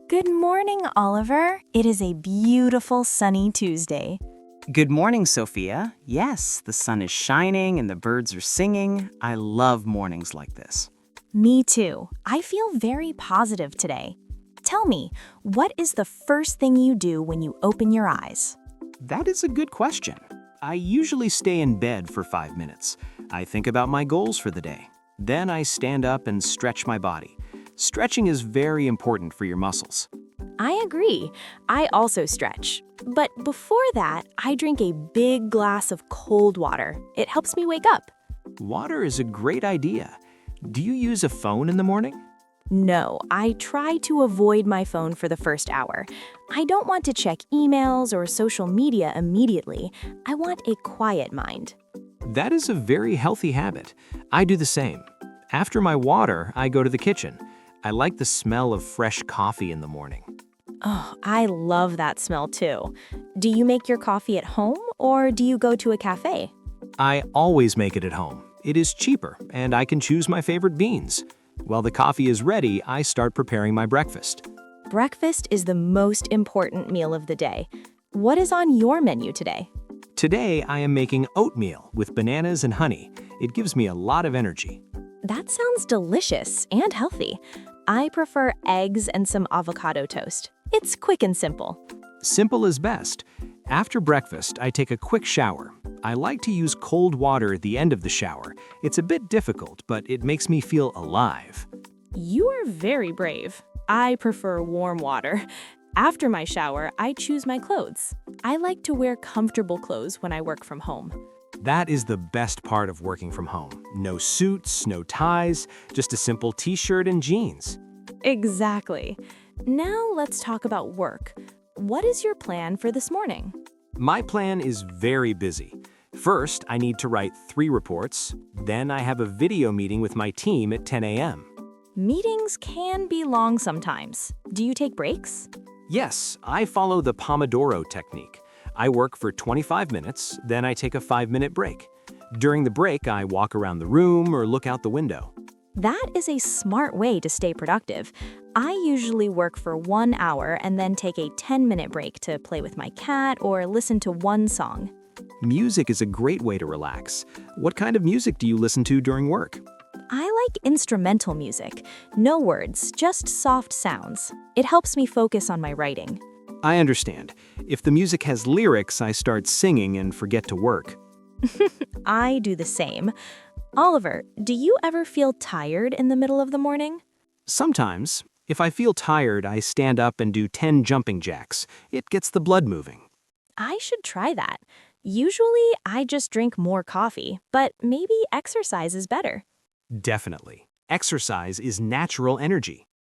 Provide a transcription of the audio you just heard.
Good morning, Oliver. It is a beautiful sunny Tuesday. Good morning, Sophia. Yes, the sun is shining and the birds are singing. I love mornings like this. Me too. I feel very positive today. Tell me, what is the first thing you do when you open your eyes? That is a good question. I usually stay in bed for 5 minutes. I think about my goals for the day. Then I stand up and stretch my body. Stretching is very important for your muscles. I agree. I also stretch. But before that, I drink a big glass of cold water. It helps me wake up. Water is a great idea. Do you use a phone in the morning? No, I try to avoid my phone for the first hour. I don't want to check emails or social media immediately. I want a quiet mind. That is a very healthy habit. I do the same. After my water, I go to the kitchen. I like the smell of fresh coffee in the morning. Oh, I love that smell too. Do you make your coffee at home or do you go to a cafe? I always make it at home. It is cheaper, and I can choose my favorite beans. While the coffee is ready, I start preparing my breakfast. Breakfast is the most important meal of the day. What is on your menu today? Today, I am making oatmeal with bananas and honey. It gives me a lot of energy. That sounds delicious and healthy. I prefer eggs and some avocado toast. It's quick and simple. Simple is best. After breakfast, I take a quick shower. I like to use cold water at the end of the shower. It's a bit difficult, but it makes me feel alive. You are very brave. I prefer warm water. After my shower, I choose my clothes. I like to wear comfortable clothes when I work from home. That is the best part of working from home. No suits, no ties, just a simple t-shirt and jeans. Exactly. Now let's talk about work. What is your plan for this morning? My plan is very busy. First, I need to write 3 reports. Then I have a video meeting with my team at 10 a.m. Meetings can be long sometimes. Do you take breaks? Yes, I follow the Pomodoro technique. I work for 25 minutes, then I take a 5-minute break. During the break, I walk around the room or look out the window. That is a smart way to stay productive. I usually work for 1 hour and then take a 10-minute break to play with my cat or listen to one song. Music is a great way to relax. What kind of music do you listen to during work? I like instrumental music. No words, just soft sounds. It helps me focus on my writing. I understand. If the music has lyrics, I start singing and forget to work. I do the same. Oliver, do you ever feel tired in the middle of the morning? Sometimes. If I feel tired, I stand up and do 10 jumping jacks. It gets the blood moving. I should try that. Usually, I just drink more coffee, but maybe exercise is better. Definitely. Exercise is natural energy.